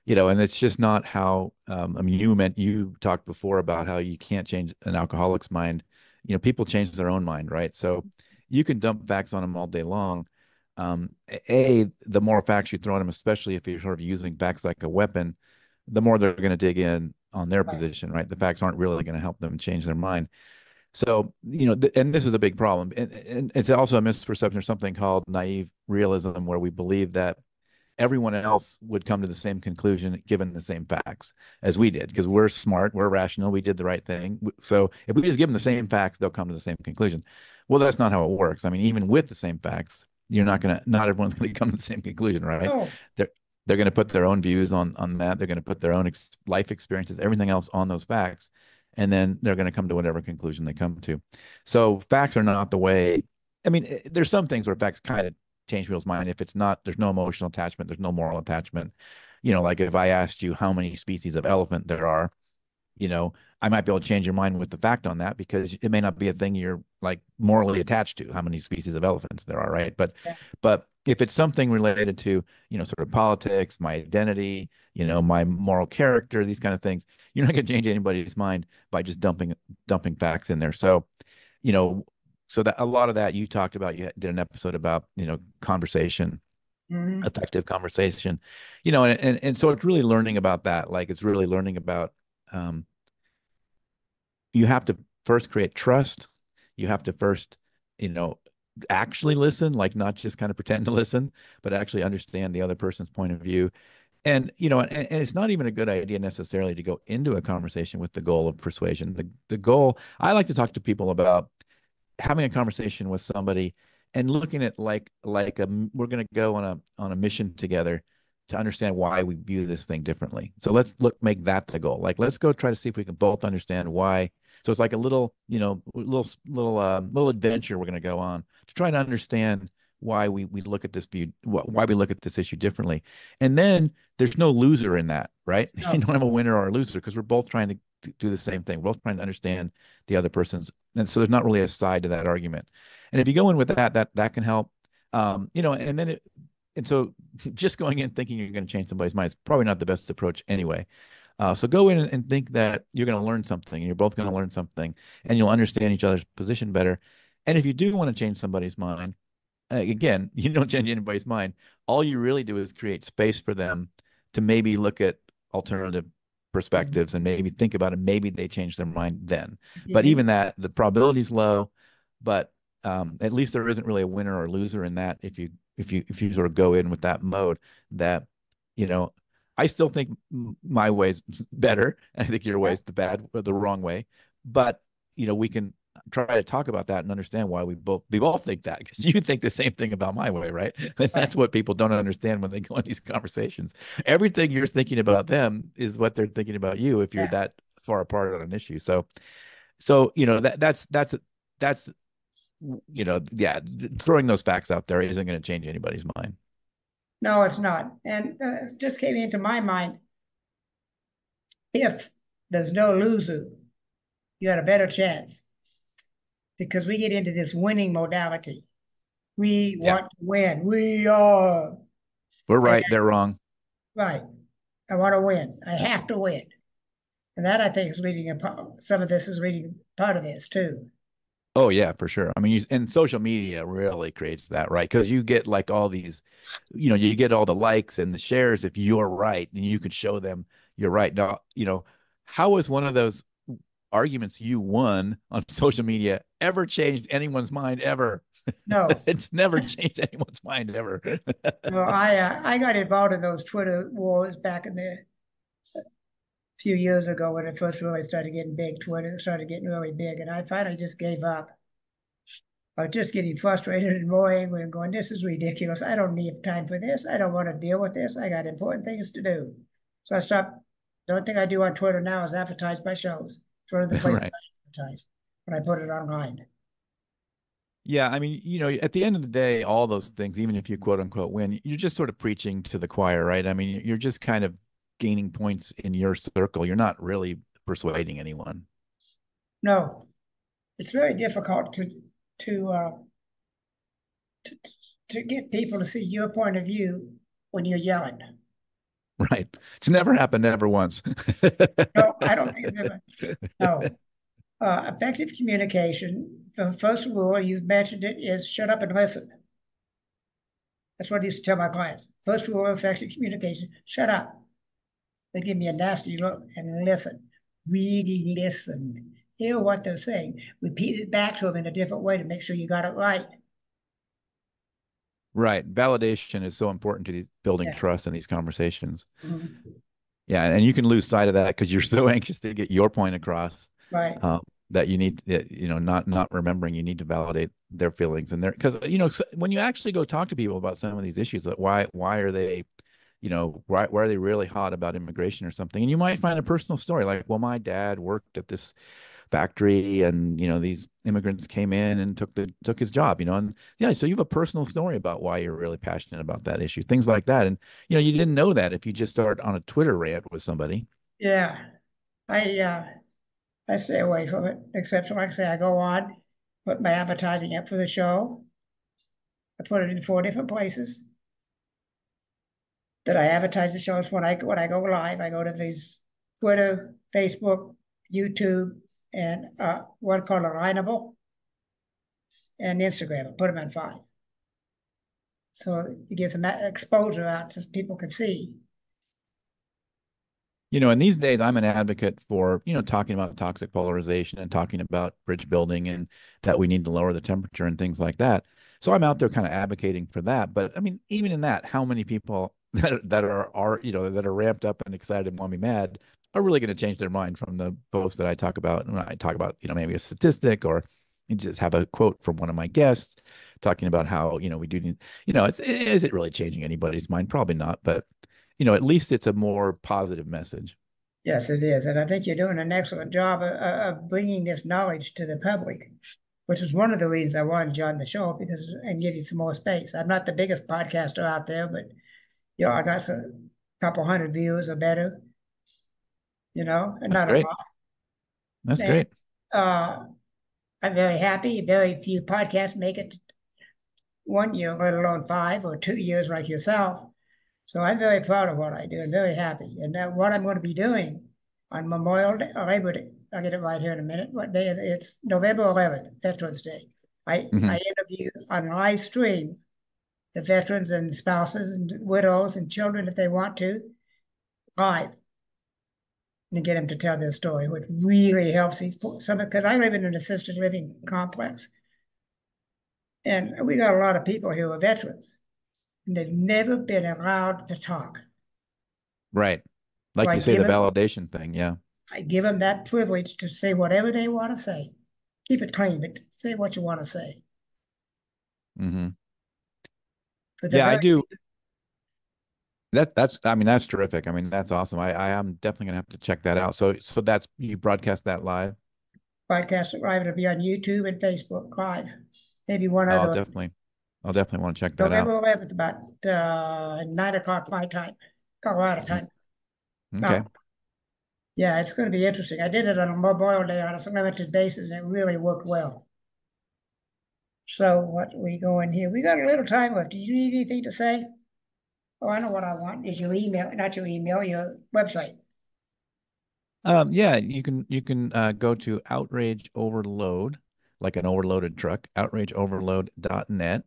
[SPEAKER 3] and it's just not how, I mean, you talked before about how you can't change an alcoholic's mind. People change their own mind, right? So you can dump facts on them all day long. The more facts you throw at them, especially if you're sort of using facts like a weapon, the more they're going to dig in on their
[SPEAKER 2] Right.
[SPEAKER 3] position, right? The facts aren't really going to help them change their mind. So, and this is a big problem. And it's also a misperception or something called naive realism, where we believe that everyone else would come to the same conclusion given the same facts as we did, because we're smart, we're rational, we did the right thing. So if we just give them the same facts, they'll come to the same conclusion. Well, that's not how it works. I mean, even with the same facts, not everyone's going to come to the same conclusion, right?
[SPEAKER 2] Oh,
[SPEAKER 3] They're they're going to put their own views on that. They're going to put their own life experiences, everything else on those facts, and then they're going to come to whatever conclusion they come to. So facts are not the way. I mean, there's some things where facts kind of change people's mind. If it's not, there's no emotional attachment, there's no moral attachment. Like if I asked you how many species of elephant there are, you know, I might be able to change your mind with the fact on that, because it may not be a thing you're like morally attached to, how many species of elephants there are, right?
[SPEAKER 2] yeah.
[SPEAKER 3] But if it's something related to, sort of politics, my identity, my moral character, these kind of things, you're not going to change anybody's mind by just dumping facts in there. So, you know, so that a lot of that you talked about, you did an episode about, conversation,
[SPEAKER 2] Mhm.
[SPEAKER 3] effective conversation, and so it's really learning about that. Like it's really learning about, um, you have to first create trust. You have to first, you know, actually listen, like not just kind of pretend to listen, but actually understand the other person's point of view. And, and it's not even a good idea necessarily to go into a conversation with the goal of persuasion. The goal, I like to talk to people about having a conversation with somebody and looking at we're going to go on a mission together to understand why we view this thing differently. So let's make that the goal. Like let's go try to see if we can both understand why. So it's like a little, little adventure we're going to go on to try to understand why we look at this view, why we look at this issue differently. And then there's no loser in that, right? You
[SPEAKER 2] No,
[SPEAKER 3] don't have a winner or a loser, because we're both trying to do the same thing. We're both trying to understand the other person's, and so there's not really a side to that argument. And if you go in with that can help. And then and so just going in thinking you're going to change somebody's mind is probably not the best approach anyway. So go in and think that you're going to learn something, and you're both going to learn something, and you'll understand each other's position better. And if you do want to change somebody's mind, again, you don't change anybody's mind. All you really do is create space for them to maybe look at alternative
[SPEAKER 2] mhm.
[SPEAKER 3] perspectives and maybe think about it. Maybe they change their mind then.
[SPEAKER 2] You
[SPEAKER 3] But even
[SPEAKER 2] need,
[SPEAKER 3] that, the probability is low. But at least there isn't really a winner or loser in that. If you sort of go in with that mode, that you know, I still think my way's better. I think your
[SPEAKER 2] yeah,
[SPEAKER 3] way's the wrong way. But we can try to talk about that and understand why we both think that, because you think the same thing about my way, right? And
[SPEAKER 2] right,
[SPEAKER 3] that's what people don't understand when they go in these conversations. Everything you're thinking about them is what they're thinking about you if you're
[SPEAKER 2] yeah,
[SPEAKER 3] that far apart on an issue. So that's yeah, throwing those facts out there isn't going to change anybody's mind.
[SPEAKER 2] No, it's not. And just came into my mind, if there's no loser, you got a better chance because we get into this winning modality. We
[SPEAKER 3] Yeah,
[SPEAKER 2] want to win. We are
[SPEAKER 3] we're
[SPEAKER 2] and,
[SPEAKER 3] right, they're wrong.
[SPEAKER 2] right. I want to win. I have to win. And that I think is leading some of this is leading part of this too.
[SPEAKER 3] Oh yeah, for sure. I mean, and social media really creates that, right? Because you get like all these, you get all the likes and the shares if you're right, and you could show them you're right. Now, how is one of those arguments you won on social media ever changed anyone's mind ever?
[SPEAKER 2] No,
[SPEAKER 3] It's never changed anyone's mind ever.
[SPEAKER 2] no, I got involved in those Twitter wars back in the few years ago when it first really started getting big. Twitter started getting really big, and I finally just gave up. I was just getting frustrated and more angry and going, this is ridiculous. I don't need time for this. I don't want to deal with this. I got important things to do. So I stopped. The only thing I do on Twitter now is advertise my shows. It's one of the places
[SPEAKER 3] Right.
[SPEAKER 2] I advertise when I put it online.
[SPEAKER 3] Yeah, I mean, at the end of the day, all those things, even if you quote unquote win, you're just sort of preaching to the choir, right? I mean, you're just kind of gaining points in your circle. You're not really persuading anyone.
[SPEAKER 2] No, it's very difficult to uh, to, to get people to see your point of view when you're yelling.
[SPEAKER 3] Right. It's never happened ever once.
[SPEAKER 2] No, I don't think it's ever. No, effective communication. The first rule you've mentioned it is shut up and listen. That's what I used to tell my clients. First rule of effective communication: shut up. They give me a nasty look and listen. Really listen. Hear what they're saying. Repeat it back to them in a different way to make sure you got it right.
[SPEAKER 3] Right. Validation is so important to these building
[SPEAKER 2] Yeah.
[SPEAKER 3] trust in these conversations.
[SPEAKER 2] Mm-hmm.
[SPEAKER 3] Yeah, and you can lose sight of that because you're so anxious to get your point across,
[SPEAKER 2] Right.
[SPEAKER 3] that you need, not remembering you need to validate their feelings and their because when you actually go talk to people about some of these issues, like why are they, why are they really hot about immigration or something, and you might find a personal story like, well, my dad worked at this factory and these immigrants came in and took his job, and yeah, so you have a personal story about why you're really passionate about that issue, things like that. And you didn't know that if you just start on a Twitter rant with somebody.
[SPEAKER 2] Yeah. I stay away from it, except like I say, I go on, put my advertising up for the show. I put it in 4 different places that I advertise the shows when I go live. I go to these Twitter, Facebook, YouTube, and one called Alignable and Instagram. I put them on 5. So it gives some exposure out so people can see.
[SPEAKER 3] And these days I'm an advocate for, talking about toxic polarization and talking about bridge building and that we need to lower the temperature and things like that. So I'm out there kind of advocating for that. But I mean, even in that, how many people that are ramped up and excited and want to be mad are really going to change their mind from the posts that I talk about when I talk about, maybe a statistic or just have a quote from one of my guests talking about how, we do need, is it really changing anybody's mind? Probably not, but at least it's a more positive message.
[SPEAKER 2] Yes, it is. And I think you're doing an excellent job of bringing this knowledge to the public, which is one of the reasons I wanted you on the show because and give you some more space. I'm not the biggest podcaster out there, but I got a couple hundred viewers or better, and
[SPEAKER 3] That's
[SPEAKER 2] not a
[SPEAKER 3] great.
[SPEAKER 2] lot.
[SPEAKER 3] That's
[SPEAKER 2] And
[SPEAKER 3] great.
[SPEAKER 2] I'm very happy. Very few podcasts make it 1 year, let alone 5 or 2 years like yourself. So I'm very proud of what I do and very happy. And what I'm going to be doing on Memorial Day, or Labor Day, I'll get it right here in a minute. What day? It's November 11th, Veterans Day.
[SPEAKER 3] Mhm.
[SPEAKER 2] I interview on live stream the veterans and spouses and widows and children if they want to, live, and get them to tell their story, which really helps some because I live in an assisted living complex. And we got a lot of people who are veterans, and they've never been allowed to talk.
[SPEAKER 3] Right.
[SPEAKER 2] So
[SPEAKER 3] Like you say, the validation thing. Yeah.
[SPEAKER 2] I give them that privilege to say whatever they want to say. Keep it clean, but say what you want to say.
[SPEAKER 3] Hmm.
[SPEAKER 2] But they're
[SPEAKER 3] Yeah, I
[SPEAKER 2] very
[SPEAKER 3] do. I mean, that's terrific. I mean, that's awesome. I am definitely gonna have to check that out. So you broadcast that live.
[SPEAKER 2] podcast live. It'll be on YouTube and Facebook live. maybe one
[SPEAKER 3] I'll
[SPEAKER 2] other.
[SPEAKER 3] definitely, I'll definitely want to check that out.
[SPEAKER 2] November 11th, about 9 o'clock my time, Colorado
[SPEAKER 3] Mhm.
[SPEAKER 2] time.
[SPEAKER 3] Okay.
[SPEAKER 2] Now, yeah, it's going to be interesting. I did it on a Memorial Day on a limited basis, and it really worked well. So what we go in here? We got a little time left. Do you need anything to say? Oh, I know what I want is your email, not your email, your website.
[SPEAKER 3] Yeah, you can go to Outrage Overload, like an overloaded truck, outrageoverload.net,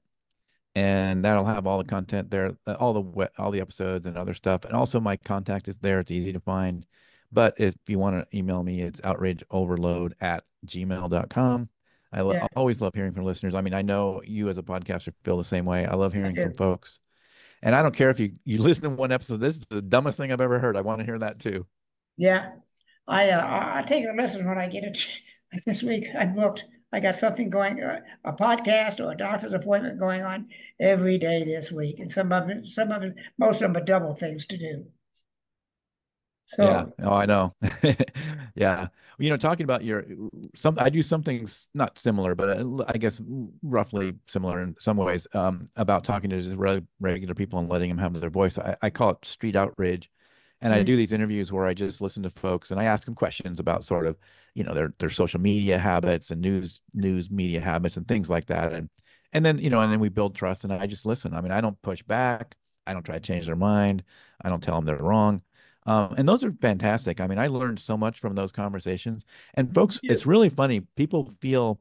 [SPEAKER 3] and that'll have all the content there, all the episodes and other stuff. And also my contact is there. It's easy to find. But if you want to email me, it's outrageoverload@gmail.com.
[SPEAKER 2] Yeah,
[SPEAKER 3] I always love hearing from listeners. I mean, I know you as a podcaster feel the same way. I love
[SPEAKER 2] I
[SPEAKER 3] hearing from
[SPEAKER 2] do.
[SPEAKER 3] folks. And I don't care if you listen to one episode. This is the dumbest thing I've ever heard. I want to hear that too.
[SPEAKER 2] Yeah, I take a listen when I get it. This week I booked. I got something going, a podcast or a doctor's appointment going on every day this week, and most of them are double things to do.
[SPEAKER 3] Yeah.
[SPEAKER 2] So
[SPEAKER 3] Oh, I know. Yeah. Talking about I do something not similar, but I guess roughly similar in some ways, about talking to just regular people and letting them have their voice. I call it street outrage. And I do
[SPEAKER 2] mm,
[SPEAKER 3] these interviews where I just listen to folks and I ask them questions about sort of, their social media habits and news media habits and things like that. And then we build trust and I just listen. I mean, I don't push back. I don't try to change their mind. I don't tell them they're wrong. And those are fantastic. I mean, I learned so much from those conversations. And folks,
[SPEAKER 2] yeah,
[SPEAKER 3] it's really funny. People feel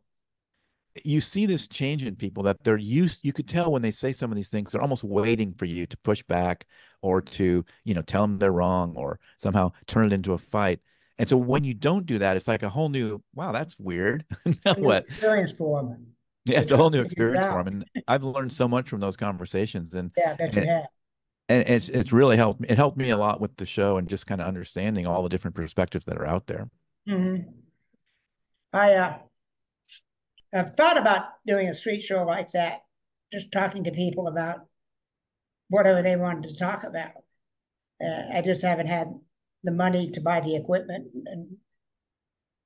[SPEAKER 3] you see this change in people that you could tell when they say some of these things, they're almost waiting for you to push back or to, tell them they're wrong or somehow turn it into a fight. And so when you don't do that, it's like a whole new, wow, that's weird. Now
[SPEAKER 2] new
[SPEAKER 3] what?
[SPEAKER 2] experience for them.
[SPEAKER 3] Yeah,
[SPEAKER 2] They're
[SPEAKER 3] it's a
[SPEAKER 2] trying
[SPEAKER 3] whole new
[SPEAKER 2] to figure it
[SPEAKER 3] experience for them.
[SPEAKER 2] out.
[SPEAKER 3] And I've learned so much from those conversations. And
[SPEAKER 2] Yeah, I bet
[SPEAKER 3] and
[SPEAKER 2] you
[SPEAKER 3] it,
[SPEAKER 2] have.
[SPEAKER 3] and it's really helped. It helped me a lot with the show and just kind of understanding all the different perspectives that are out there.
[SPEAKER 2] Hmm. I I've thought about doing a street show like that, just talking to people about whatever they wanted to talk about. I just haven't had the money to buy the equipment,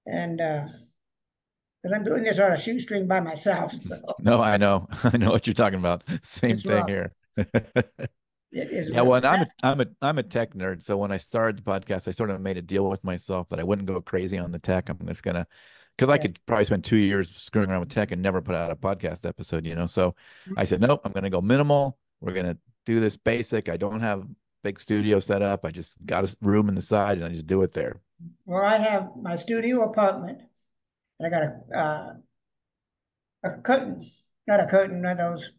[SPEAKER 2] and because I'm doing this on a shoestring by myself, so
[SPEAKER 3] No, I know. I know what you're talking about. Same
[SPEAKER 2] it's
[SPEAKER 3] thing
[SPEAKER 2] rough.
[SPEAKER 3] here.
[SPEAKER 2] It is
[SPEAKER 3] Yeah,
[SPEAKER 2] rough.
[SPEAKER 3] well, and
[SPEAKER 2] But that's
[SPEAKER 3] I'm a tech nerd. So when I started the podcast, I sort of made a deal with myself that I wouldn't go crazy on the tech. I'm just gonna, because I
[SPEAKER 2] yeah.
[SPEAKER 3] could probably spend 2 years screwing around with tech and never put out a podcast episode. So I said, nope, I'm gonna go minimal. We're gonna do this basic. I don't have big studio set up. I just got a room in the side and I just do it there.
[SPEAKER 2] Well, I have my studio apartment, and I got a curtain, not a curtain, one of those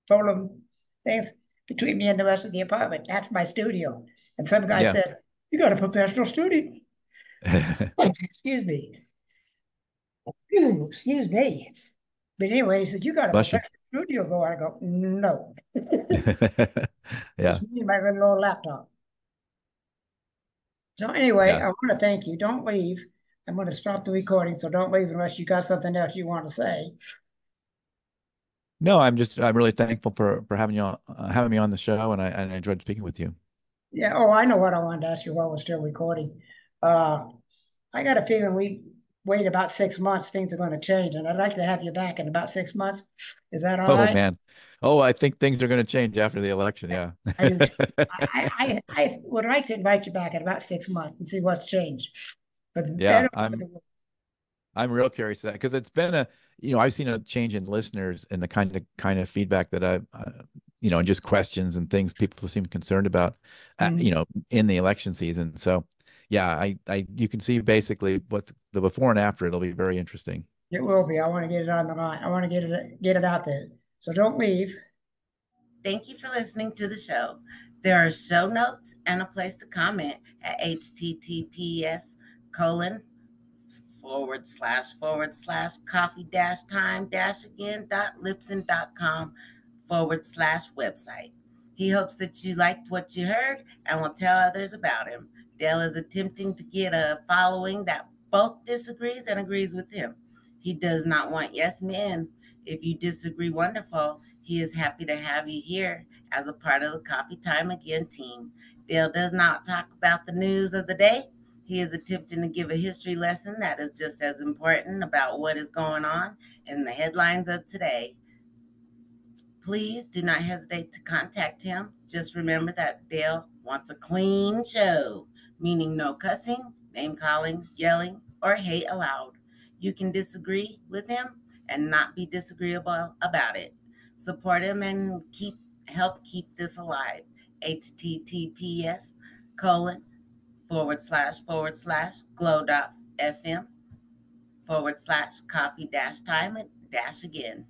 [SPEAKER 2] folding things between me and the rest of the apartment. That's my studio. And some guy
[SPEAKER 3] Yeah.
[SPEAKER 2] said, "You got a professional studio." Excuse me. Excuse me. But anyway, he said, "You got a
[SPEAKER 3] Bless you.
[SPEAKER 2] professional studio going?" I go, "No."
[SPEAKER 3] Yeah.
[SPEAKER 2] Just me and my little laptop. So anyway,
[SPEAKER 3] Yeah.
[SPEAKER 2] I want to thank you. Don't leave. I'm going to stop the recording, so don't leave unless you got something else you want to say.
[SPEAKER 3] No, I'm really thankful for having me on the show, and I enjoyed speaking with you.
[SPEAKER 2] Yeah. Oh, I know what I wanted to ask you while we're still recording. Uh, I got a feeling we wait about 6 months, things are going to change, and I'd like to have you back in about 6 months. Is that all
[SPEAKER 3] Oh
[SPEAKER 2] right?
[SPEAKER 3] man. Oh, I think things are going to change after the election. Yeah.
[SPEAKER 2] I do. I would like to invite you back in about 6 months and see what's changed. For the
[SPEAKER 3] Yeah,
[SPEAKER 2] better or for the worse.
[SPEAKER 3] I'm real curious of that because it's been I've seen a change in listeners and the kind of feedback that and just questions and things people seem concerned about,
[SPEAKER 2] Mhm.
[SPEAKER 3] in the election season. So, yeah, you can see basically what's the before and after. It'll be very interesting.
[SPEAKER 2] It will be. I want to get it on the line. I want to get it out there. So don't leave.
[SPEAKER 1] Thank you for listening to the show. There are show notes and a place to comment at https:// coffee time again.libsyn.com/website. He hopes that you liked what you heard and will tell others about him. Dale is attempting to get a following that both disagrees and agrees with him. He does not want yes men. If you disagree, wonderful. He is happy to have you here as a part of the Coffee Time Again team. Dale does not talk about the news of the day. He is attempting to give a history lesson that is just as important about what is going on in the headlines of today. Please do not hesitate to contact him. Just remember that Dale wants a clean show, meaning no cussing, name calling, yelling, or hate allowed. You can disagree with him and not be disagreeable about it. Support him and help keep this alive. https://glow.fm/coffee-time-again.